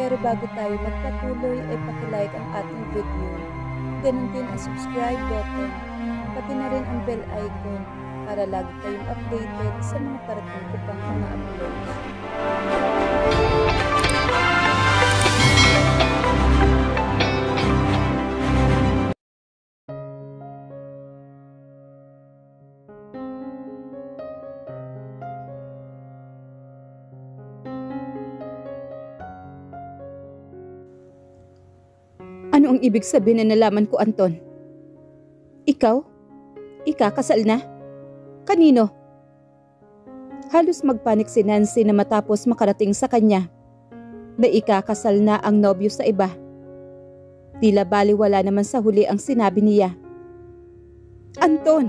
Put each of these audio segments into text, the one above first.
Pero bago tayo magpatuloy ay pakilike ang ating video. Ganun din ang subscribe button, pati na rin ang bell icon para lagi kayong updated sa mga parating ko pang mga uploads. Ano ang ibig sabihin na nalaman ko, Anton? Ikaw? Ikakasal na? Kanino? Halos magpanik si Nancy na matapos makarating sa kanya na ikakasal na ang nobyo sa iba. Tila baliwala naman sa huli ang sinabi niya. Anton,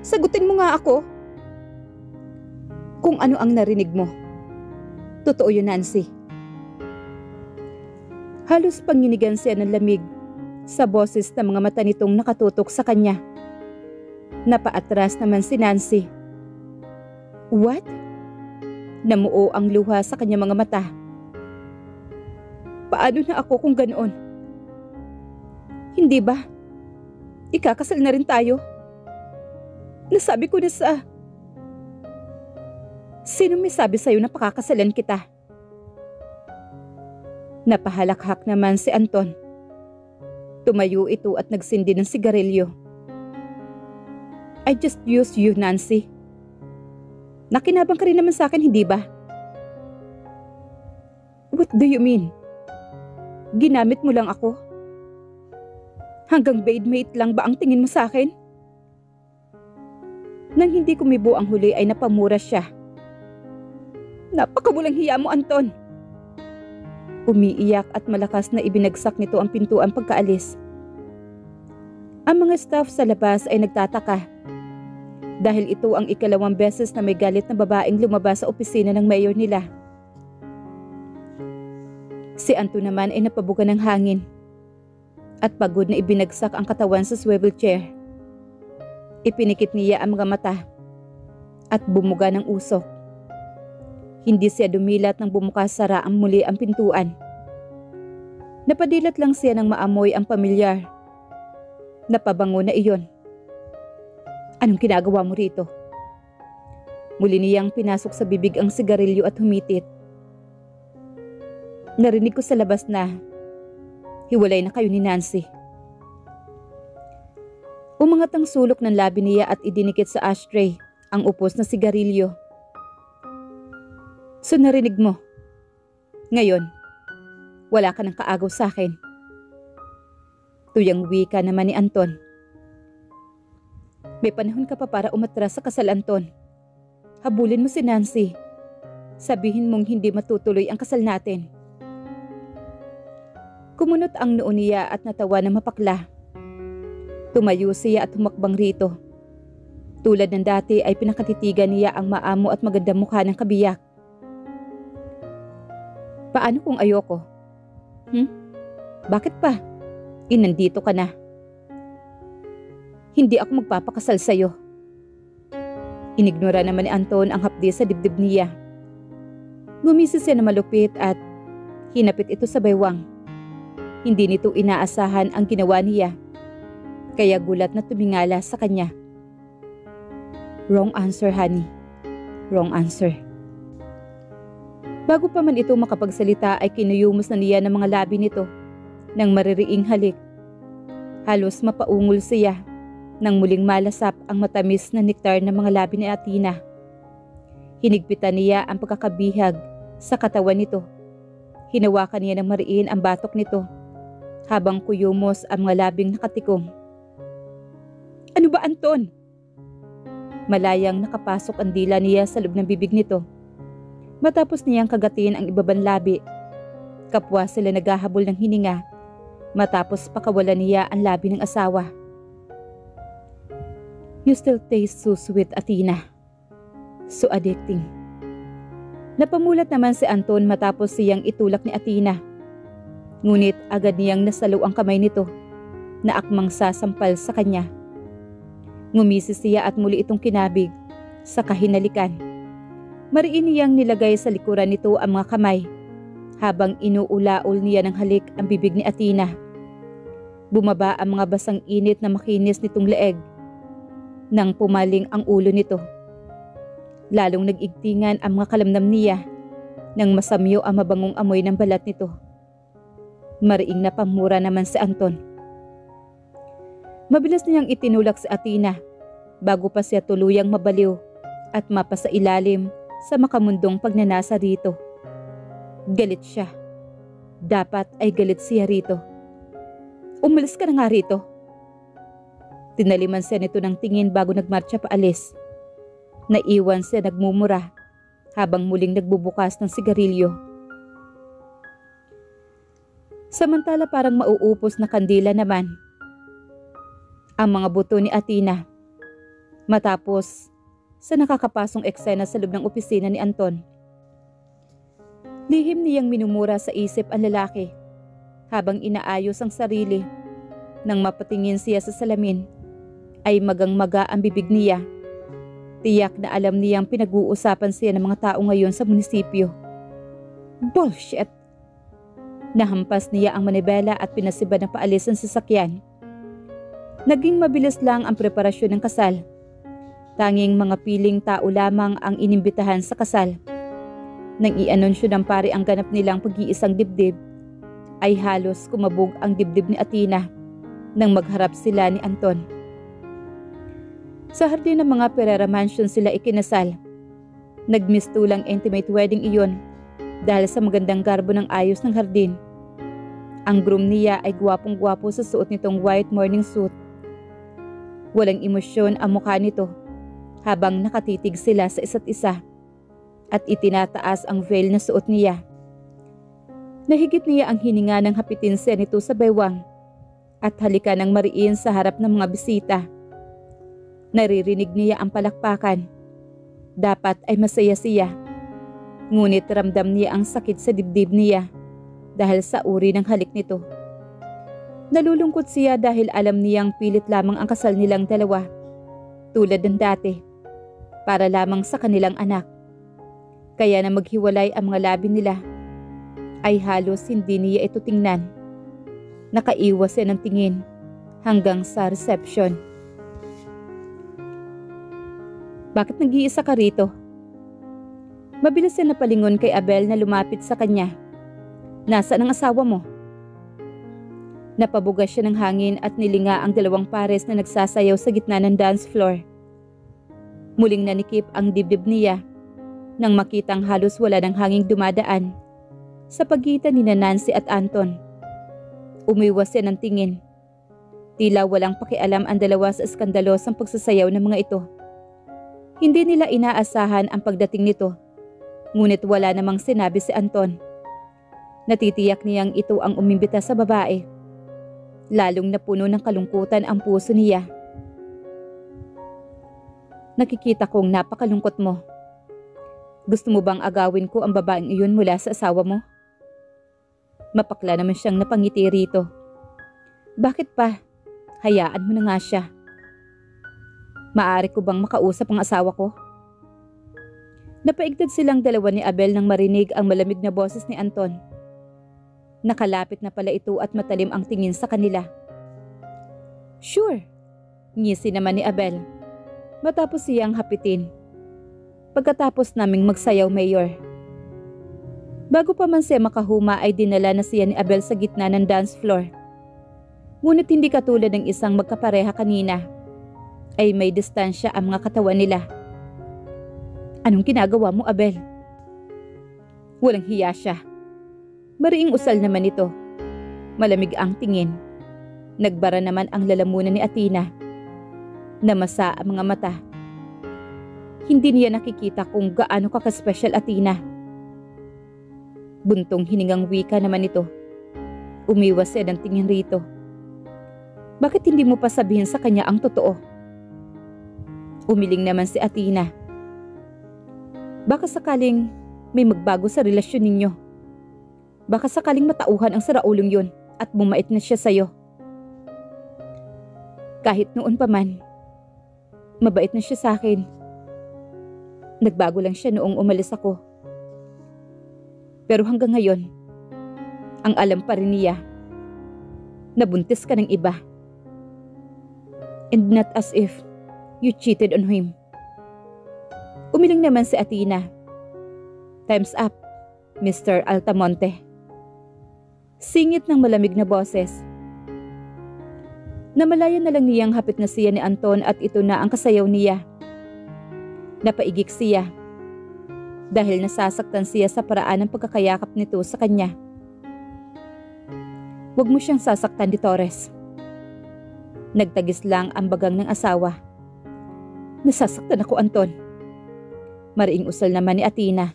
sagutin mo nga ako. Kung ano ang narinig mo. Totoo yun, Nancy. Halos panginigan siya ng lamig sa boses ng mga mata nitong nakatutok sa kanya. Napaatras naman si Nancy. What? Namuo ang luha sa kanya mga mata. Paano na ako kung ganoon? Hindi ba? Ikakasal na rin tayo. Nasabi ko na sa... Sino may sabi sa'yo na pakakasalan kita? Napahalakhak naman si Anton. Tumayo ito at nagsindi ng sigarilyo. I just used you, Nancy. Nakinabang ka rin naman sa akin, hindi ba? What do you mean? Ginamit mo lang ako? Hanggang bedmate lang ba ang tingin mo sa akin? Nang hindi kumibo ang huli ay napamura siya. Napakawalang hiya mo, Anton. Umiiyak at malakas na ibinagsak nito ang pintuan pagkaalis. Ang mga staff sa labas ay nagtataka dahil ito ang ikalawang beses na may galit na babaeng lumabas sa opisina ng mayor nila. Si Anton naman ay napabuga ng hangin at pagod na ibinagsak ang katawan sa swivel chair. Ipinikit niya ang mga mata at bumuga ng usok. Hindi siya dumilat nang bumukas sara ang muli ang pintuan. Napadilat lang siya nang maamoy ang pamilyar. Napabango na iyon. Anong ginagawa mo rito? Muli niyang pinasok sa bibig ang sigarilyo at humitit. Narinig ko sa labas na hiwalay na kayo ni Nancy. Umangat ang sulok ng labi niya at idinikit sa ashtray ang upos na sigarilyo. So narinig mo. Ngayon, wala ka ng kaagaw sa akin. Tuyang wika naman ni Anton. May panahon ka pa para umatras sa kasal, Anton. Habulin mo si Nancy. Sabihin mong hindi matutuloy ang kasal natin. Kumunot ang noo niya at natawa na mapakla. Tumayo siya at humakbang rito. Tulad ng dati ay pinakatitigan niya ang maamo at magandang mukha ng kabiyak. Paano kung ayoko? Bakit pa? Nandito ka na. Hindi ako magpapakasal sa'yo. Inignora naman ni Anton ang hapdi sa dibdib niya. Gumisis siya na malupit at hinapit ito sa baywang. Hindi nito inaasahan ang ginawa niya. Kaya gulat na tumingala sa kanya. Wrong answer, honey. Wrong answer. Bago pa man ito makapagsalita ay kinuyumos na niya ng mga labi nito ng maririing halik. Halos mapaungol siya nang muling malasap ang matamis na nektar ng mga labi ni Athena. Hinigpitan niya ang pagkakabihag sa katawan nito. Hinawakan niya ng mariin ang batok nito habang kuyumos ang mga labing nakatikom. Ano ba, Anton? Malayang nakapasok ang dila niya sa loob ng bibig nito. Matapos niyang kagatin ang ibabang labi, kapwa sila naghahabol ng hininga matapos pakawalan niya ang labi ng asawa. You still taste so sweet, Athena. So addicting. Napamulat naman si Anton matapos siyang itulak ni Athena. Ngunit agad niyang nasalo ang kamay nito na akmang sasampal sa kanya. Ngumisi siya at muli itong kinabig sa kahinalikan. Mariin niyang nilagay sa likuran nito ang mga kamay habang inuulaol niya ng halik ang bibig ni Athena. Bumaba ang mga basang init na makinis nitong leeg nang pumaling ang ulo nito. Lalong nag-igtingan ang mga kalamnam niya nang masamyo ang mabangong amoy ng balat nito. Mariing na pamura naman si Anton. Mabilis niyang itinulak si Athena bago pa siya tuluyang mabaliw at mapasa ilalim sa makamundong pagnanasa rito. Galit siya. Dapat ay galit siya rito. Umalis ka na nga rito. Tinaliman siya nito ng tingin bago nagmarcha paalis. Naiwan siya nagmumura habang muling nagbubukas ng sigarilyo. Samantala parang mauupos na kandila naman ang mga buto ni Athena matapos sa nakakapasong eksena sa loob ng opisina ni Anton. Lihim niyang minumura sa isip ang lalaki habang inaayos ang sarili. Nang mapatingin siya sa salamin ay magang-maga ang bibig niya. Tiyak na alam niyang pinag-uusapan siya ng mga tao ngayon sa munisipyo. Bullshit! Nahampas niya ang manibela at pinasibad na paalis ang sasakyan. Naging mabilis lang ang preparasyon ng kasal. Tanging mga piling tao lamang ang inimbitahan sa kasal. Nang i-anunsyo ng pari ang ganap nilang pag-iisang dibdib, ay halos kumabog ang dibdib ni Athena nang magharap sila ni Anton. Sa hardin ng mga Pereira Mansion sila ikinasal. Nagmistulang intimate wedding iyon dahil sa magandang garbo ng ayos ng hardin. Ang groom niya ay gwapong-gwapo sa suot nitong white morning suit. Walang emosyon ang mukha nito habang nakatitig sila sa isa't isa at itinataas ang veil na suot niya. Nahigit niya ang hininga ng hapitin siya nito sa baywang at halika ng mariin sa harap ng mga bisita. Naririnig niya ang palakpakan. Dapat ay masaya siya. Ngunit ramdam niya ang sakit sa dibdib niya dahil sa uri ng halik nito. Nalulungkot siya dahil alam niyang pilit lamang ang kasal nilang dalawa, tulad ng dati, para lamang sa kanilang anak. Kaya na maghiwalay ang mga labi nila, ay halos hindi niya ito tingnan. Nakaiwas siya ng tingin hanggang sa reception. Bakit nag-iisa ka rito? Mabilis siya napalingon kay Abel na lumapit sa kanya. Nasaan ang asawa mo? Napabugas siya ng hangin at nilinga ang dalawang pares na nagsasayaw sa gitna ng dance floor. Muling nanikip ang dibdib niya nang makitang halos wala ng hanging dumadaan sa pagitan ni Nancy at Anton. Umiwas siya ng tingin. Tila walang pakialam ang dalawa sa eskandalosang pagsasayaw ng mga ito. Hindi nila inaasahan ang pagdating nito, ngunit wala namang sinabi si Anton. Natitiyak niyang ito ang umimbita sa babae. Lalong napuno ng kalungkutan ang puso niya. Nakikita kong napakalungkot mo. Gusto mo bang agawin ko ang babaeng iyon mula sa asawa mo? Mapakla naman siyang napangiti rito. Bakit pa? Hayaan mo na nga siya. Maaari ko bang makausap ang asawa ko? Napaigtad silang dalawa ni Abel nang marinig ang malamig na boses ni Anton. Nakalapit na pala ito at matalim ang tingin sa kanila. Sure, ngisi naman ni Abel. Matapos siyang hapitin. Pagkatapos naming magsayaw, Mayor. Bago pa man siya makahuma ay dinala na siya ni Abel sa gitna ng dance floor. Ngunit hindi katulad ng isang magkapareha kanina, ay may distansya ang mga katawan nila. Anong ginagawa mo, Abel? Walang hiya siya. Mariing usal naman ito. Malamig ang tingin. Nagbara naman ang lalamunan ni Athena. Namasa ang mga mata. Hindi niya nakikita kung gaano ka-special, Athena. Buntong hiningang wika naman ito. Umiwas siya ng tingin rito. Bakit hindi mo pa sabihin sa kanya ang totoo? Umiling naman si Athena. Baka sakaling may magbago sa relasyon ninyo. Baka sakaling matauhan ang saraulong yun at bumait na siya sa'yo. Kahit noon pa man, mabait na siya sa akin. Nagbago lang siya noong umalis ako. Pero hanggang ngayon, Ang alam pa rin niya, nabuntis ka ng iba. And not as if you cheated on him. Umiling naman si Athena. Time's up, Mr. Altamonte. Singit ng malamig na boses. Namalayan na lang niyang hapit na siya ni Anton at ito na ang kasayaw niya. Napaigik siya dahil nasasaktan siya sa paraan ng pagkakayakap nito sa kanya. Huwag mo siyang sasaktan, Di Torres. Nagtagis lang ang bagang ng asawa. Nasasaktan ako, Anton. Mariing usal naman ni Athena.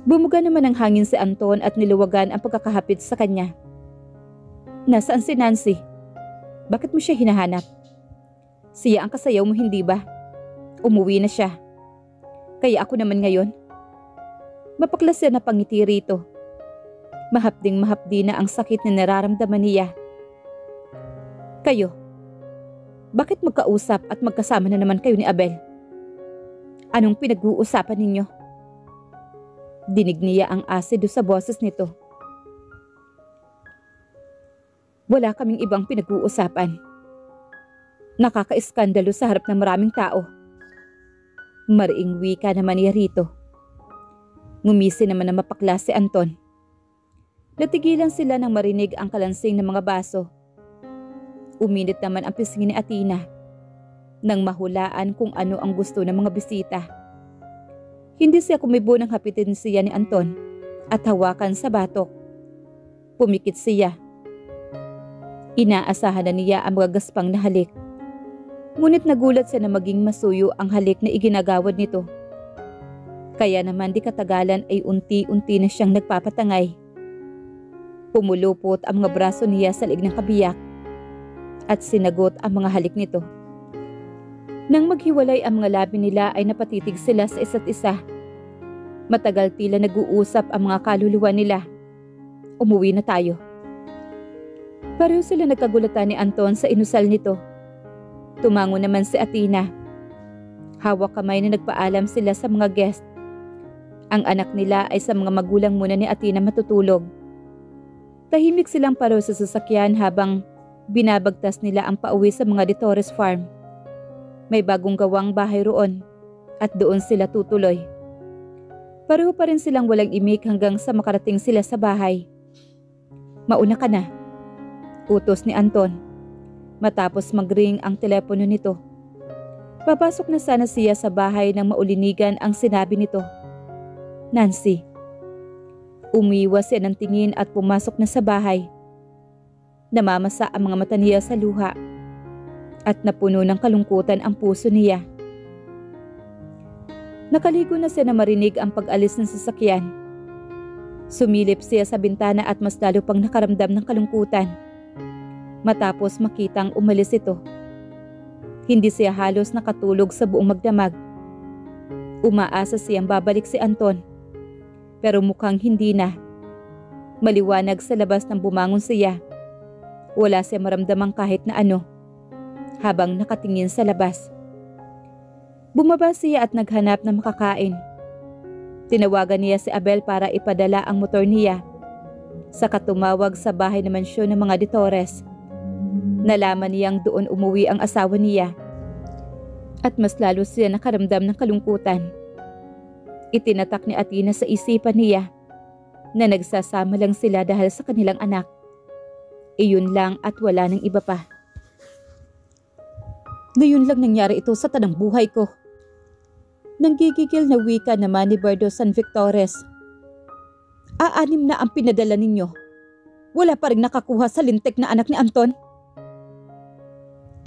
Bumuga naman ang hangin si Anton at niluwagan ang pagkakahapit sa kanya. Nasaan si Nancy? Bakit mo siya hinahanap? Siya ang kasayaw mo, hindi ba? Umuwi na siya. Kaya ako naman ngayon. Mapaklas siya na pangiti rito. Mahapdi na ang sakit na nararamdaman niya. Kayo, bakit magkausap at magkasama na naman kayo ni Abel? Anong pinag-uusapan ninyo? Dinig niya ang asido sa boses nito. Wala kaming ibang pinag-uusapan. Nakaka-iskandalo sa harap ng maraming tao. Mariing wika naman niya rito. Ngumisi naman na mapaklas si Anton. Natigilan sila nang marinig ang kalansing ng mga baso. Uminit naman ang pisngi ni Athena nang mahulaan kung ano ang gusto ng mga bisita. Hindi siya kumibo nang hapitin siya ni Anton at hawakan sa batok. Pumikit siya. Inaasahan na niya ang magagaspang na halik. Ngunit nagulat siya na maging masuyo ang halik na iginagawad nito. Kaya naman di katagalan ay unti-unti na siyang nagpapatangay. Pumulupot ang mga braso niya sa liig ng kabiyak at sinagot ang mga halik nito. Nang maghiwalay ang mga labi nila ay napatitig sila sa isa't isa. Matagal tila nag-uusap ang mga kaluluwa nila. Umuwi na tayo. Pareho sila nagkagulatan ni Anton sa inusal nito. Tumango naman si Athena. Hawak kamay na nagpaalam sila sa mga guest. Ang anak nila ay sa mga magulang muna ni Athena matutulog. Tahimik silang pareho sa sasakyan habang binabagtas nila ang pauwi sa mga Di Torres farm. May bagong gawang bahay roon at doon sila tutuloy. Pareho pa rin silang walang imik hanggang sa makarating sila sa bahay. Mauna ka na, utos ni Anton. Matapos mag-ring ang telepono nito. Papasok na sana siya sa bahay nang maulinigan ang sinabi nito. Nancy. Umiwas siya ng tingin at pumasok na sa bahay. Namamasa ang mga mata niya sa luha at napuno ng kalungkutan ang puso niya. Nakaligo na siya na marinig ang pag-alis ng sasakyan. Sumilip siya sa bintana at mas lalo pang nakaramdam ng kalungkutan. Matapos makitang umalis ito. Hindi siya halos nakatulog sa buong magdamag. Umaasa siyang babalik si Anton. Pero mukhang hindi na. Maliwanag sa labas nang bumangon siya. Wala siya maramdamang kahit na ano habang nakatingin sa labas. Bumaba siya at naghanap ng makakain. Tinawagan niya si Abel para ipadala ang motor niya. Saka tumawag sa bahay na mansyon ng mga Di Torres. Nalaman niyang doon umuwi ang asawa niya. At mas lalo siya nakaramdam ng kalungkutan. Itinatak ni Athena sa isipan niya na nagsasama lang sila dahil sa kanilang anak. Iyon lang at wala nang iba pa. Ngayon lang nangyari ito sa tanang buhay ko. Nanggigigil na wika naman ni Berdo San Victores. Aanim na ang pinadala ninyo. Wala pa rin nakakuha sa lintik na anak ni Anton.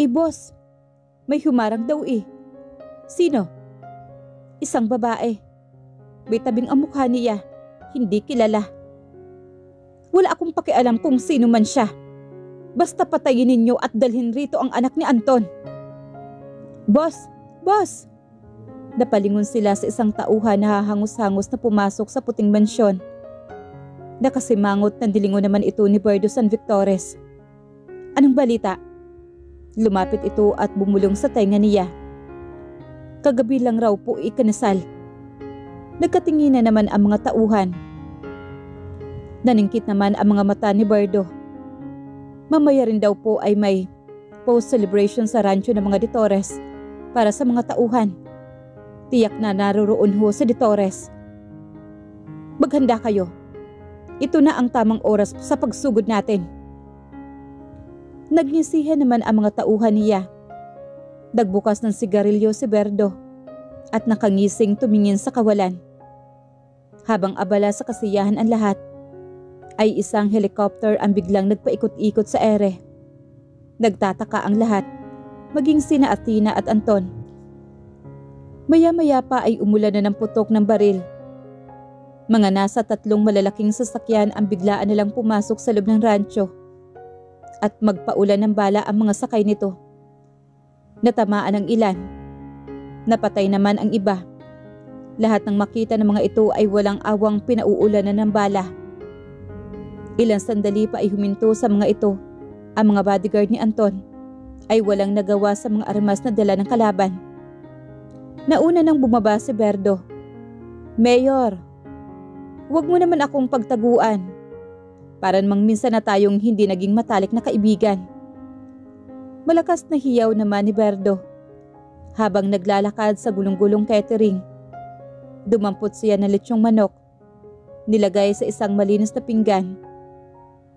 Boss, may humarang daw Sino? Isang babae. May tabing ang mukha niya, hindi kilala. Wala akong pakialam kung sino man siya. Basta patayin ninyo at dalhin rito ang anak ni Anton. Boss! Boss! Napalingon sila sa isang tauhan na hahangos-hangos na pumasok sa puting mansyon. Nakasimangot na dilingon naman ito ni Berdo San Victores. Anong balita? Lumapit ito at bumulong sa tenga niya. Kagabi lang raw po ikinasal. Nagkatingin na naman ang mga tauhan. Naningkit naman ang mga mata ni Berdo. Mamaya rin daw po ay may post-celebration sa rancho ng mga De Torres para sa mga tauhan. Tiyak na naroroon ho sa De Torres. Maghanda kayo. Ito na ang tamang oras sa pagsugod natin. Nagngisihan naman ang mga tauhan niya. Nagbukas ng sigarilyo si Berdo at nakangising tumingin sa kawalan. Habang abala sa kasiyahan ang lahat, ay isang helicopter ang biglang nagpaikot-ikot sa ere. Nagtataka ang lahat, maging sina Athena at Anton. Maya-maya pa ay umulan na ng putok ng baril. Mga nasa 3 malalaking sasakyan ang biglaan nilang pumasok sa loob ng rancho at magpaulan ng bala ang mga sakay nito. Natamaan ang ilan, napatay naman ang iba. Lahat ng makita ng mga ito ay walang awang pinauulanan ng bala. Ilang sandali pa ay huminto sa mga ito. Ang mga bodyguard ni Anton ay walang nagawa sa mga armas na dala ng kalaban. Nauna nang bumaba si Berdo. "Mayor, huwag mo naman akong pagtaguan. Para namang minsan na tayong hindi naging matalik na kaibigan." Malakas na hiyaw naman ni Berdo. Habang naglalakad sa gulong-gulong catering, dumampot siya ng letsyong manok, nilagay sa isang malinis na pinggan,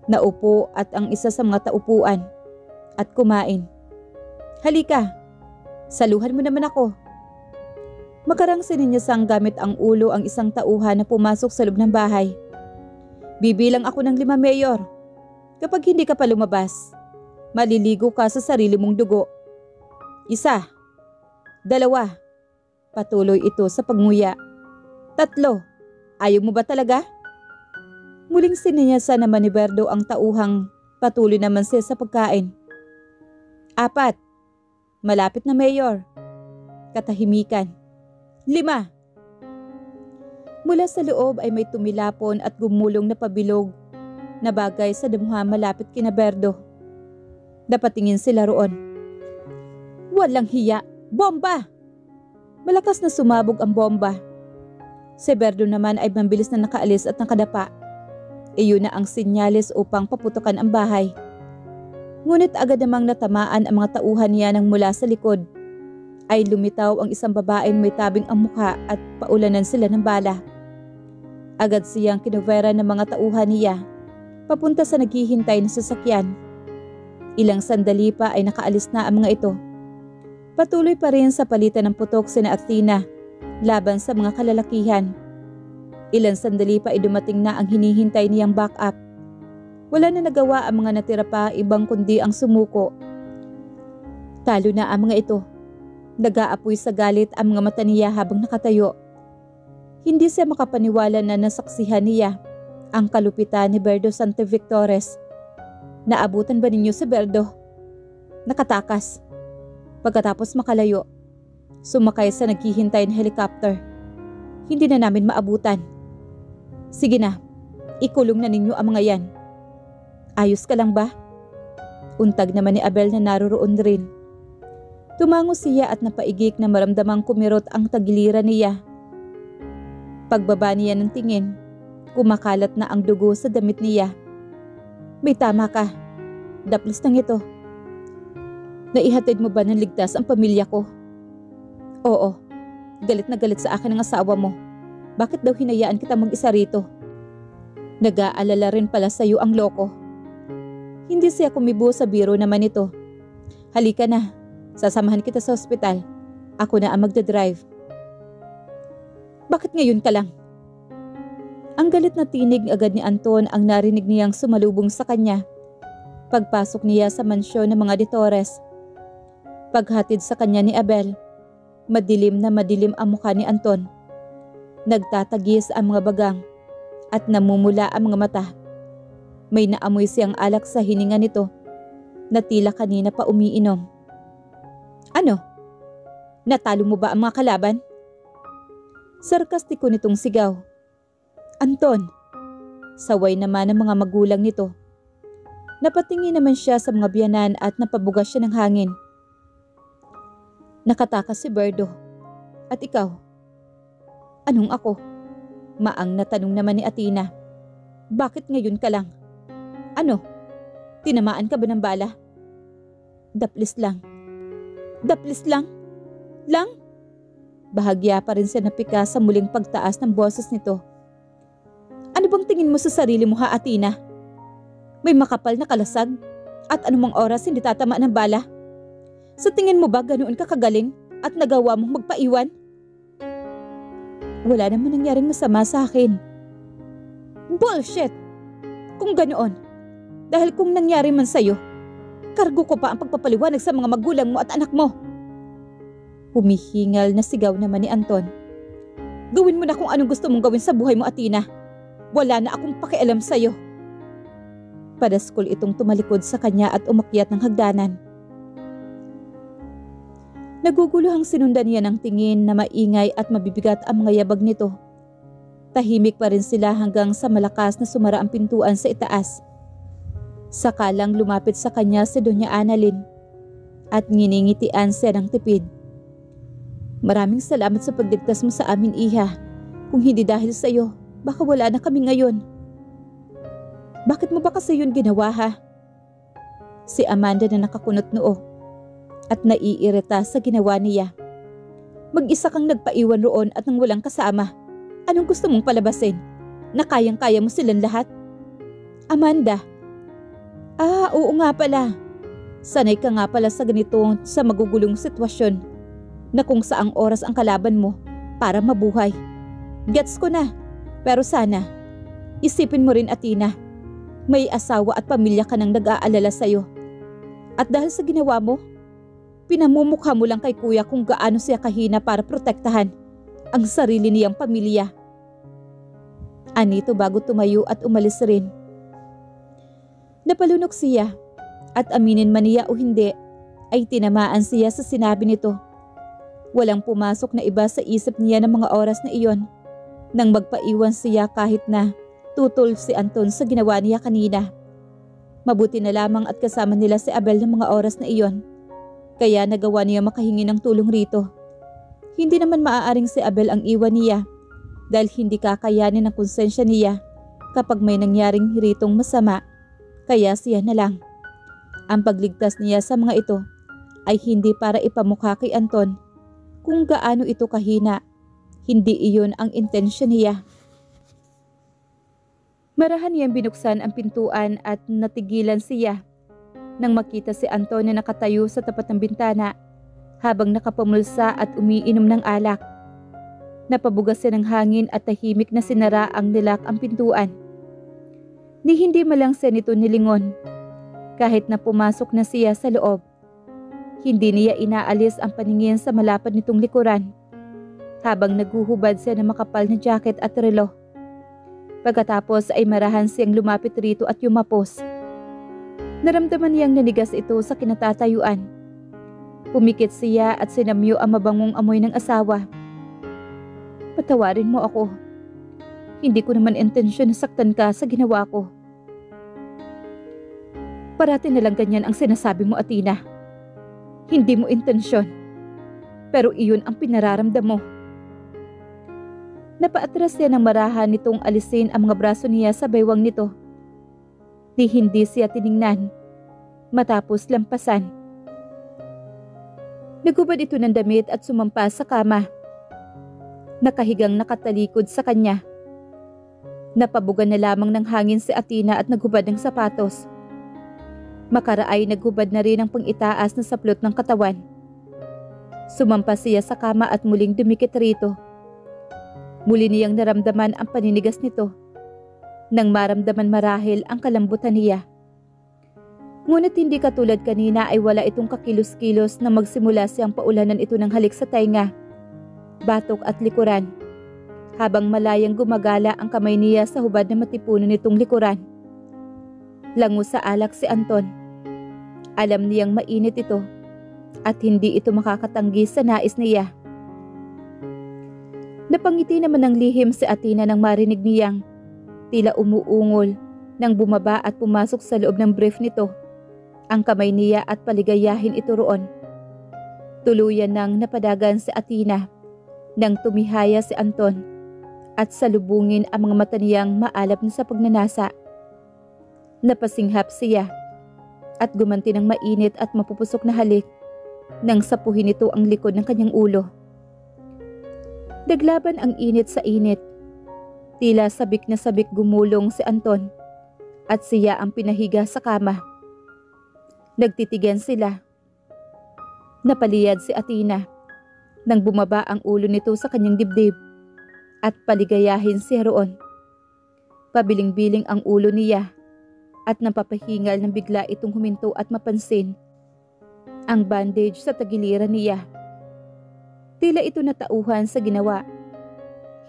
naupo at ang isa sa mga taupuan at kumain. "Halika, saluhan mo naman ako." Makarang sininyasang gamit ang ulo ang isang tauhan na pumasok sa loob ng bahay. "Bibilang ako ng 5, Mayor. Kapag hindi ka pa lumabas, maliligo ka sa sarili mong dugo. 1, 2, patuloy ito sa pagnguya. 3, ayaw mo ba talaga?" Muling sininyasan naman ni Berdo ang tauhang patuloy naman siya sa pagkain. 4, malapit na, Mayor. Katahimikan. 5. Mula sa loob ay may tumilapon at gumulong na pabilog na bagay sa damuhan malapit kina Berdo. Napatingin sila roon. Walang hiya! Bomba! Malakas na sumabog ang bomba. Si Berdo naman ay mabilis na nakaalis at nakadapa. Iyon na ang sinyales upang paputukan ang bahay. Ngunit agad namang natamaan ang mga tauhan niya nang mula sa likod ay lumitaw ang isang babaeng may tabing ang mukha at paulanan sila ng bala. Agad siyang kinuvera ng mga tauhan niya papunta sa naghihintay na sasakyan. Ilang sandali pa ay nakaalis na ang mga ito. Patuloy pa rin sa palitan ng putok sina Athena laban sa mga kalalakihan. Ilang sandali pa ay dumating na ang hinihintay niyang backup. Wala na nagawa ang mga natira pa ibang kundi ang sumuko. Talo na ang mga ito. Nag-aapoy sa galit ang mga mata niya habang nakatayo. Hindi siya makapaniwala na nasaksihan niya ang kalupitan ni Berdo Santevictores. Naabutan ba ninyo si Berdo? Nakatakas. Pagkatapos makalayo, sumakay sa naghihintay na helicopter. Hindi na namin maabutan. Sige na, ikulong na ninyo ang mga yan. Ayos ka lang ba? Untag naman ni Abel na naroroon rin. Tumango siya at napaigik na maramdamang kumirot ang tagiliran niya. Pagbaba niya ng tingin, kumakalat na ang dugo sa damit niya. May tama ka. Daplis lang ito. Naihatid mo ba ng ligtas ang pamilya ko? Oo. Galit na galit sa akin ang asawa mo. Bakit daw hinayaan kita mag-isa rito? Nag-aalala rin pala sa iyo ang loko. Hindi siya kumibo sa biro naman ito. Halika na. Sasamahan kita sa ospital. Ako na ang magdadrive. Bakit ngayon ka lang? Ang galit na tinig agad ni Anton ang narinig niyang sumalubong sa kanya. Pagpasok niya sa mansyon ng mga De Torres. Paghatid sa kanya ni Abel, madilim na madilim ang mukha ni Anton. Nagtatagis ang mga bagang at namumula ang mga mata. May naamoy siyang alak sa hininga nito na tila kanina pa umiinom. Ano? Natalo mo ba ang mga kalaban? Sarkastiko nitong sigaw. Anton! Saway naman ng mga magulang nito. Napatingin naman siya sa mga biyanan at napabugas siya ng hangin. Nakatakas si Berdo. At ikaw? Anong ako? Maang na tanong naman ni Athena. Bakit ngayon ka lang? Ano? Tinamaan ka ba ng bala? Daplis lang. Daplis lang? Lang? Bahagya pa rin siya napika sa muling pagtaas ng boses nito. Ano bang tingin mo sa sarili mo, ha, Athena? May makapal na kalasag at anumang oras hindi tatama ng bala? Sa tingin mo ba ganoon ka kagaling at nagawa mong magpaiwan? Wala naman nangyaring masama sa akin. Bullshit! Kung ganoon, dahil kung nangyari man sa'yo, kargo ko pa ang pagpapaliwanag sa mga magulang mo at anak mo. Humihingal na sigaw naman ni Anton. Gawin mo na kung anong gusto mong gawin sa buhay mo, Athena. Wala na akong pakialam sa'yo. Padaskol itong tumalikod sa kanya at umakyat ng hagdanan. Naguguluhang sinundan niya ng tingin na maingay at mabibigat ang mga yabag nito. Tahimik pa rin sila hanggang sa malakas na sumara ang pintuan sa itaas. Sakalang lumapit sa kanya si Doña Annalyn at nginingitian siya ng tipid. Maraming salamat sa pagligtas mo sa amin, Iha. Kung hindi dahil sa iyo, baka wala na kami ngayon. Bakit mo ba kasi yun ginawa, ha? Si Amanda na nakakunot noo at naiirita sa ginawa niya. Mag-isa kang nagpaiwan roon at nang walang kasama. Anong gusto mong palabasin? Na kayang-kaya mo silang lahat? Amanda. Oo nga pala. Sanay ka nga pala sa ganito sa magugulong sitwasyon na kung saang oras ang kalaban mo para mabuhay. Gets ko na. Pero sana, isipin mo rin, Athena, may asawa at pamilya ka nang nag-aalala sa'yo. At dahil sa ginawa mo, pinamumukha mo lang kay kuya kung gaano siya kahina para protektahan ang sarili niyang pamilya. Anito bago tumayo at umalis rin. Napalunok siya at aminin man niya o hindi ay tinamaan siya sa sinabi nito. Walang pumasok na iba sa isip niya ng mga oras na iyon nang magpaiwan siya kahit na tutol si Anton sa ginawa niya kanina. Mabuti na lamang at kasama nila si Abel ng mga oras na iyon. Kaya nagawa niya makahingi ng tulong rito. Hindi naman maaaring si Abel ang iwan niya dahil hindi kakayanin ng konsensya niya kapag may nangyaring ritong masama. Kaya siya na lang. Ang pagligtas niya sa mga ito ay hindi para ipamukha kay Anton kung gaano ito kahina. Hindi iyon ang intensyon niya. Marahan niyang binuksan ang pintuan at natigilan siya nang makita si Anton na nakatayo sa tapat ng bintana habang nakapamulsa at umiinom ng alak. Napabugas siya ng hangin at tahimik na sinara ang nilak ang pintuan. Ni hindi malang siya nito nilingon. Kahit na pumasok na siya sa loob, hindi niya inaalis ang paningin sa malapad nitong likuran habang naguhubad siya ng makapal na jacket at relo. Pagkatapos ay marahan siyang lumapit rito at yumapos. Naramdaman niyang nanigas ito sa kinatatayuan. Pumikit siya at sinamyo ang mabangong amoy ng asawa. Patawarin mo ako. Hindi ko naman intensyon na saktan ka sa ginawa ko. Parati na lang ganyan ang sinasabi mo, Athena. Hindi mo intensyon. Pero iyon ang pinararamdam mo. Napaatras siya ng marahan nitong alisin ang mga braso niya sa baywang nito. Ni hindi siya tiningnan. Matapos lampasan. Nagubad ito ng damit at sumampas sa kama. Nakahigang nakatalikod sa kanya. Napabugan na lamang ng hangin si Athena at naghubad ng sapatos. Makaraay naghubad na rin ang pang-itaas na saplot ng katawan. Sumampas siya sa kama at muling dumikit rito. Muli niyang naramdaman ang paninigas nito. Nang maramdaman marahil ang kalambutan niya. Ngunit hindi katulad kanina ay wala itong kakilos-kilos na magsimula siyang paulanan ito ng halik sa tainga, batok at likuran. Habang malayang gumagala ang kamay niya sa hubad na matipuno nitong likuran. Lango sa alak si Anton. Alam niyang mainit ito at hindi ito makakatanggi sa nais niya. Napangiti naman ng lihim si Athena nang marinig niyang tila umuungol nang bumaba at pumasok sa loob ng brief nito ang kamay niya at paligayahin ito roon. Tuluyan nang napadagan si Athena nang tumihaya si Anton at salubungin ang mga mata niyang maalab na sa pagnanasa. Napasinghap siya at gumanti ng mainit at mapupusok na halik nang sapuhin nito ang likod ng kanyang ulo. Naglaban ang init sa init. Tila sabik na sabik gumulong si Anton at siya ang pinahiga sa kama. Nagtitigan sila. Napaliyad si Athena nang bumaba ang ulo nito sa kanyang dibdib at paligayahin siya roon. Pabiling-biling ang ulo niya at napapahingal ng bigla itong huminto at mapansin ang bandage sa tagiliran niya. Tila ito natauhan sa ginawa.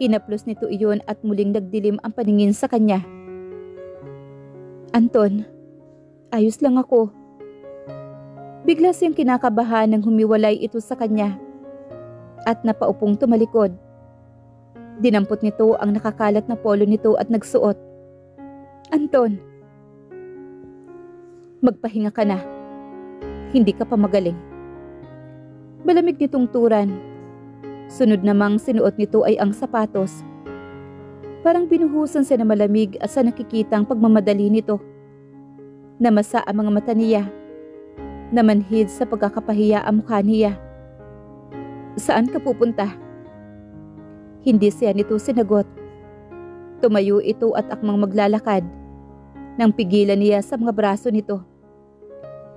Hinaplos nito iyon at muling nagdilim ang paningin sa kanya. Anton, ayos lang ako. Bigla siyang kinakabahan nang humiwalay ito sa kanya at napaupong tumalikod. Dinampot nito ang nakakalat na polo nito at nagsuot. Anton, magpahinga ka na. Hindi ka pa magaling. Malamig nitong turan. Sunod namang sinuot nito ay ang sapatos. Parang binuhusan siya na malamig at sa nakikitang pagmamadali nito. Namasa ang mga mata niya. Namanhid sa pagkakapahiya ang mukha niya. Saan ka pupunta? Hindi siya nito sinagot. Tumayo ito at akmang maglalakad. Nang pigilan niya sa mga braso nito.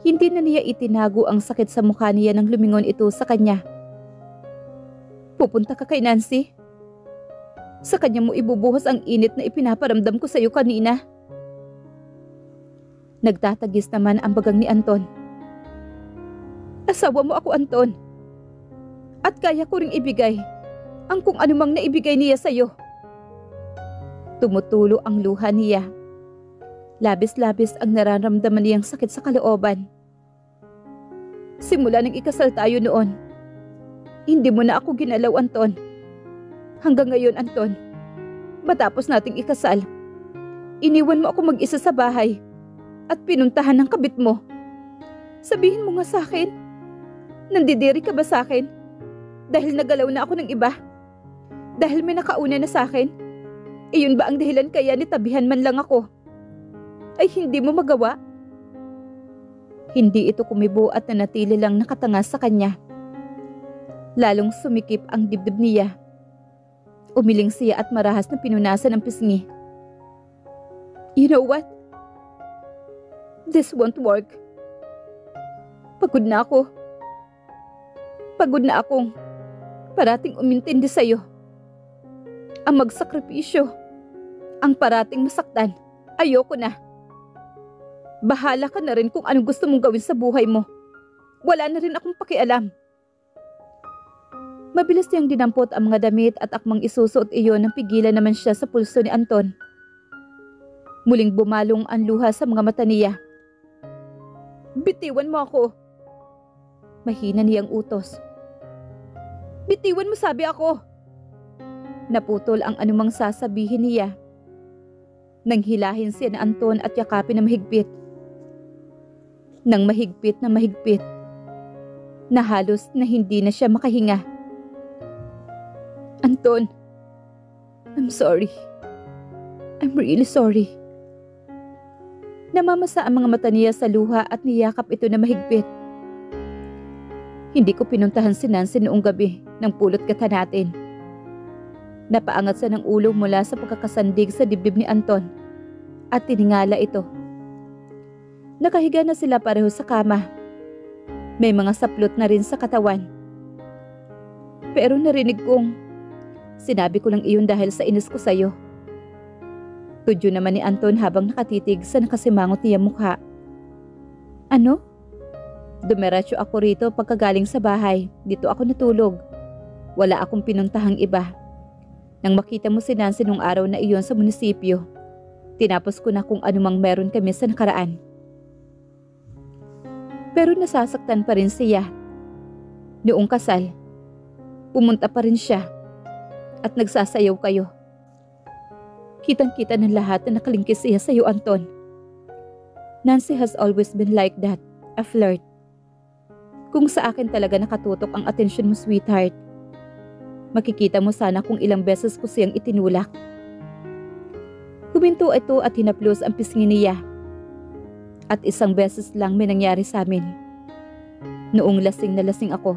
Hindi na niya itinago ang sakit sa mukha niya nang lumingon ito sa kanya. Pupunta ka kay Nancy? Sa kanya mo ibubuhos ang init na ipinaparamdam ko sa iyo kanina. Nagtatagis naman ang bagang ni Anton. Asawa mo ako, Anton. At kaya ko ring ibigay ang kung anumang naibigay niya sa iyo. Tumutulo ang luha niya. Labis-labis ang nararamdaman niyang sakit sa kalooban. Simula nang ikasal tayo noon, hindi mo na ako ginalaw, Anton. Hanggang ngayon, Anton, matapos nating ikasal, iniwan mo ako mag-isa sa bahay at pinuntahan ng kabit mo. Sabihin mo nga sa akin, nandidiri ka ba sa akin? Dahil nagalaw na ako ng iba? Dahil may nakauna na sa akin? Iyon ba ang dahilan kaya nitabihan man lang ako? Ay hindi mo magawa? Hindi ito kumibo at nanatili lang nakatanga sa kanya. Lalong sumikip ang dibdib niya. Umiling siya at marahas na pinunasan ang pisngi. You know what? This won't work. Pagod na ako. Pagod na akong parating umintindi sa'yo. Ang magsakripisyo. Ang parating masaktan. Ayoko na. Bahala ka na rin kung anong gusto mong gawin sa buhay mo. Wala na rin akong pakialam. Mabilis niyang dinampot ang mga damit at akmang isusuot iyon nang pigilan naman siya sa pulso ni Anton. Muling bumalong ang luha sa mga mata niya. Bitiwan mo ako. Mahina niyang utos. Bitiwan mo, sabi ako. Naputol ang anumang sasabihin niya. Nang hilahin siya ni Anton at yakapin na mahigpit. Nang mahigpit na mahigpit, na halos na hindi na siya makahinga. Anton, I'm sorry. I'm really sorry. Namamasa ang mga mata niya sa luha at niyakap ito na mahigpit. Hindi ko pinuntahan si Nancy noong gabi nang pulot kata natin. Napaangat siya ng ulo mula sa pagkakasandig sa dibdib ni Anton at tiningala ito. Nakahiga na sila pareho sa kama. May mga saplot na rin sa katawan. Pero narinig kong, sinabi ko lang iyon dahil sa inis ko sa'yo. Tudyo naman ni Anton habang nakatitig sa nakasimangot niya mukha. Ano? Dumiretso ako rito pagkagaling sa bahay. Dito ako natulog. Wala akong pinuntahang iba. Nang makita mo si Nancy nung araw na iyon sa munisipyo, tinapos ko na kung anumang meron kami sa nakaraan. Pero nasasaktan pa rin siya. Noong kasal, pumunta pa rin siya at nagsasayaw kayo. Kitang-kita ng lahat na nakalingkis siya sa iyo, Anton. Nancy has always been like that, a flirt. Kung sa akin talaga nakatutok ang atensyon mo, sweetheart, Makikita mo sana kung ilang beses ko siyang itinulak. Huminto ito at hinaplos ang pisngi niya. At isang beses lang may nangyari sa amin. Noong lasing na lasing ako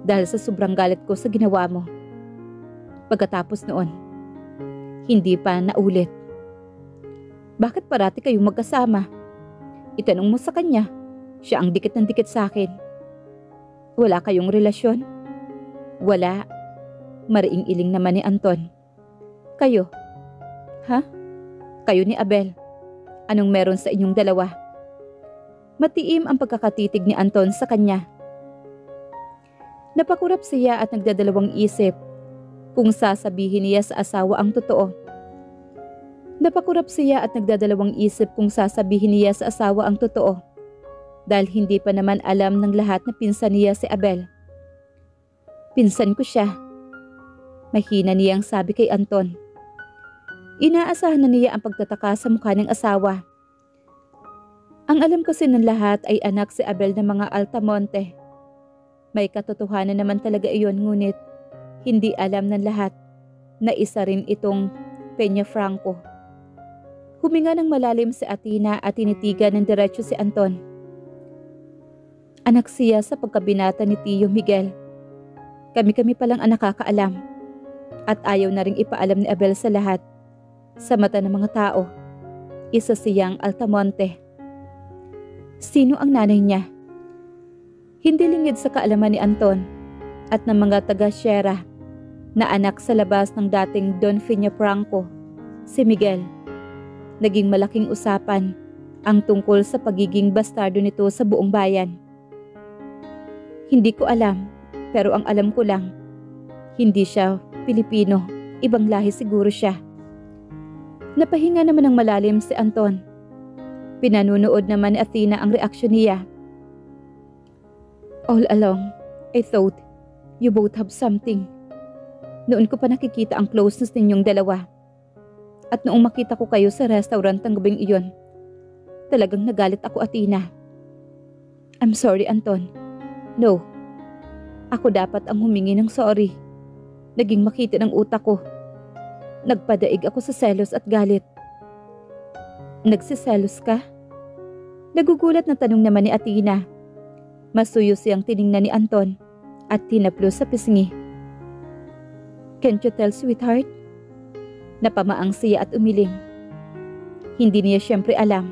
dahil sa sobrang galit ko sa ginawa mo. Pagkatapos noon, hindi pa naulit. Bakit parati kayong magkasama? Itanong mo sa kanya, siya ang dikit ng dikit sa akin. Wala kayong relasyon? Wala. Mariing-iling naman ni Anton. Kayo? Ha? Kayo ni Abel. Anong meron sa inyong dalawa? Matiim ang pagkakatitig ni Anton sa kanya. Napakurap siya at nagdadalawang isip kung sasabihin niya sa asawa ang totoo. Napakurap siya at nagdadalawang isip kung sasabihin niya sa asawa ang totoo dahil hindi pa naman alam ng lahat na pinsan niya si Abel. Pinsan ko siya. Mahina niyang sabi kay Anton. Inaasahan na niya ang pagtataka sa mukha ng asawa. Ang alam kasi ng lahat ay anak si Abel ng mga Altamonte. May katotohanan naman talaga iyon ngunit hindi alam ng lahat na isa rin itong Peñafranco. Huminga ng malalim si Athena at tinitigan ng diretso si Anton. Anak siya sa pagkabinata ni Tio Miguel. Kami-kami palang ang nakakaalam at ayaw na ring ipaalam ni Abel sa lahat. Sa mata ng mga tao, isa siyang Altamonte. Sino ang nanay niya? Hindi lingid sa kaalaman ni Anton at ng mga taga-Sierra na anak sa labas ng dating Don Peñafranco, si Miguel. Naging malaking usapan ang tungkol sa pagiging bastardo nito sa buong bayan. Hindi ko alam, pero ang alam ko lang, hindi siya Pilipino, ibang lahi siguro siya. Napahinga naman ng malalim si Anton. Pinanunood naman ni Athena ang reaksyon niya. All along, I thought you both have something. Noon ko pa nakikita ang closeness ninyong dalawa. At noong makita ko kayo sa restaurant ng gabing iyon, talagang nagalit ako, Athena. I'm sorry, Anton. No, ako dapat ang humingi ng sorry. Naging makita ng utak ko. Nagpadaig ako sa selos at galit. Nagsiselos ka? Nagugulat na tanong naman ni Athena. Masuyo siyang tiningnan ni Anton at tinaplos sa pisngi. Can't you tell, sweetheart? Napamaang siya at umiling. Hindi niya siyempre alam.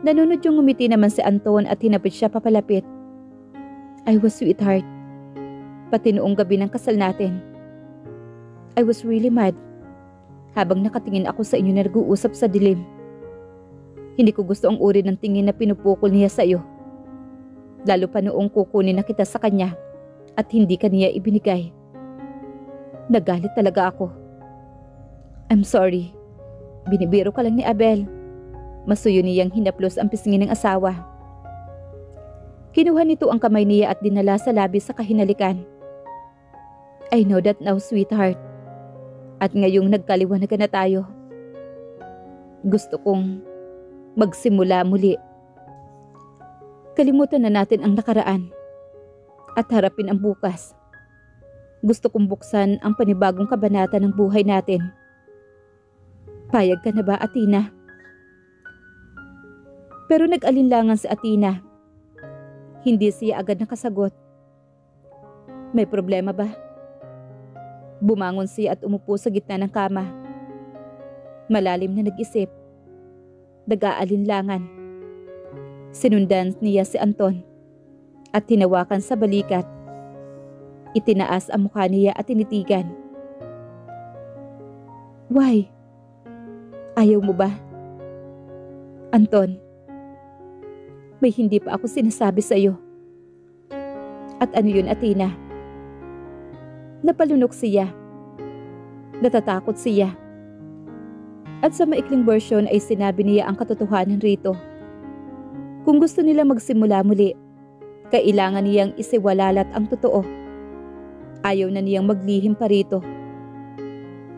Nanunod yung ngumiti naman si Anton at hinapit siya papalapit. I was, sweetheart. Pati noong gabi ng kasal natin. I was really mad. Habang nakatingin ako sa inyo na nag-uusap sa dilim. Hindi ko gusto ang uri ng tingin na pinupukol niya sa iyo. Lalo pa noong kukunin na kita sa kanya at hindi ka niya ibinigay. Nagalit talaga ako. I'm sorry. Binibiro ka lang ni Abel. Masuyo niyang hinaplos ang pisngi ng asawa. Kinuha nito ang kamay niya at dinala sa labi sa kahinalikan. I know that now, sweetheart. At ngayong nagkaliwanagan na tayo, gusto kong magsimula muli. Kalimutan na natin ang nakaraan at harapin ang bukas. Gusto kong buksan ang panibagong kabanata ng buhay natin. Payag ka na ba, Athena? Pero nag-alinlangan si Athena. Hindi siya agad nakasagot. May problema ba? Bumangon siya at umupo sa gitna ng kama. Malalim na nag-isip. Nag-aalinlangan. Sinundan niya si Anton at tinawakan sa balikat. Itinaas ang mukha niya at tinitigan. Why? Ayaw mo ba? Anton, may hindi pa ako sinasabi sa iyo. At ano yun, Athena? Napalunok siya. Natatakot siya. At sa maikling version ay sinabi niya ang katotohanan rito. Kung gusto nila magsimula muli, kailangan niyang isiwalalat ang totoo. Ayaw na niyang maglihim pa rito.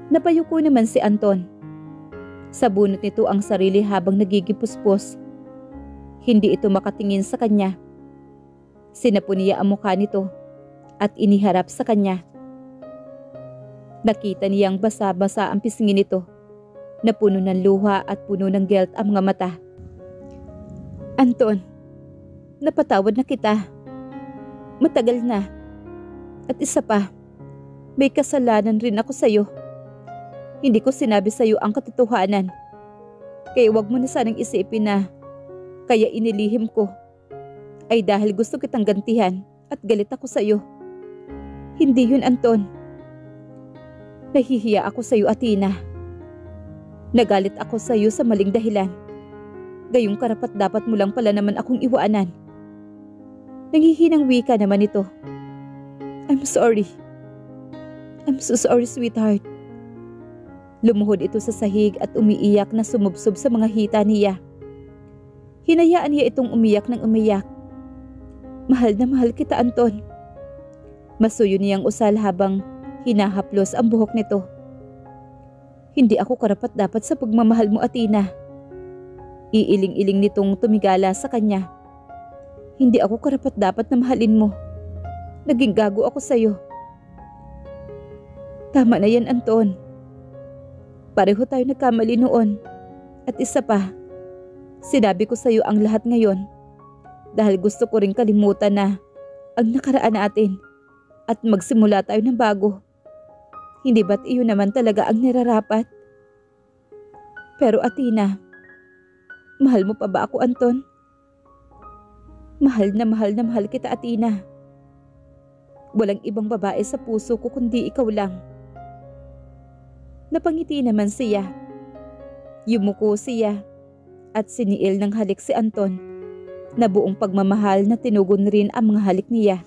Napayuko naman si Anton. Sa bunot nito ang sarili habang nagigipuspos. Hindi ito makatingin sa kanya. Sinapo niya ang mukha nito at iniharap sa kanya. Nakita niyang basa-basa ang pisngi nito, na puno ng luha at puno ng guilt ang mga mata. Anton, napatawad na kita. Matagal na. At isa pa, may kasalanan rin ako sa'yo. Hindi ko sinabi sa'yo ang katotohanan. Kaya wag mo na sanang isipin na kaya inilihim ko ay dahil gusto kitang gantihan at galit ako sa'yo. Hindi yun, Anton. Nahihiya ako sa'yo, Athena. Nagalit ako sa'yo sa maling dahilan. Gayong karapat dapat mo lang pala naman akong iwanan. Nanghihinang wika naman ito. I'm sorry. I'm so sorry, sweetheart. Lumuhod ito sa sahig at umiiyak na sumubsob sa mga hita niya. Hinayaan niya itong umiyak ng umiyak. Mahal na mahal kita, Anton. Masuyo niyang usal habang hinahaplos ang buhok nito. Hindi ako karapat dapat sa pagmamahal mo, Athena. Iiling-iling nitong tumigala sa kanya. Hindi ako karapat dapat na mahalin mo. Naging gago ako sa'yo. Tama na yan, Anton. Pareho tayo nagkamali noon. At isa pa, sinabi ko sa'yo ang lahat ngayon dahil gusto ko ring kalimutan na ang nakaraan natin at magsimula tayo ng bago. Hindi ba't iyon naman talaga ang nararapat? Pero Athena, mahal mo pa ba ako, Anton? Mahal na mahal kita, Athena. Walang ibang babae sa puso ko kundi ikaw lang. Napangiti naman siya. Yumuko siya at siniil ng halik si Anton na buong pagmamahal na tinugon rin ang mga halik niya.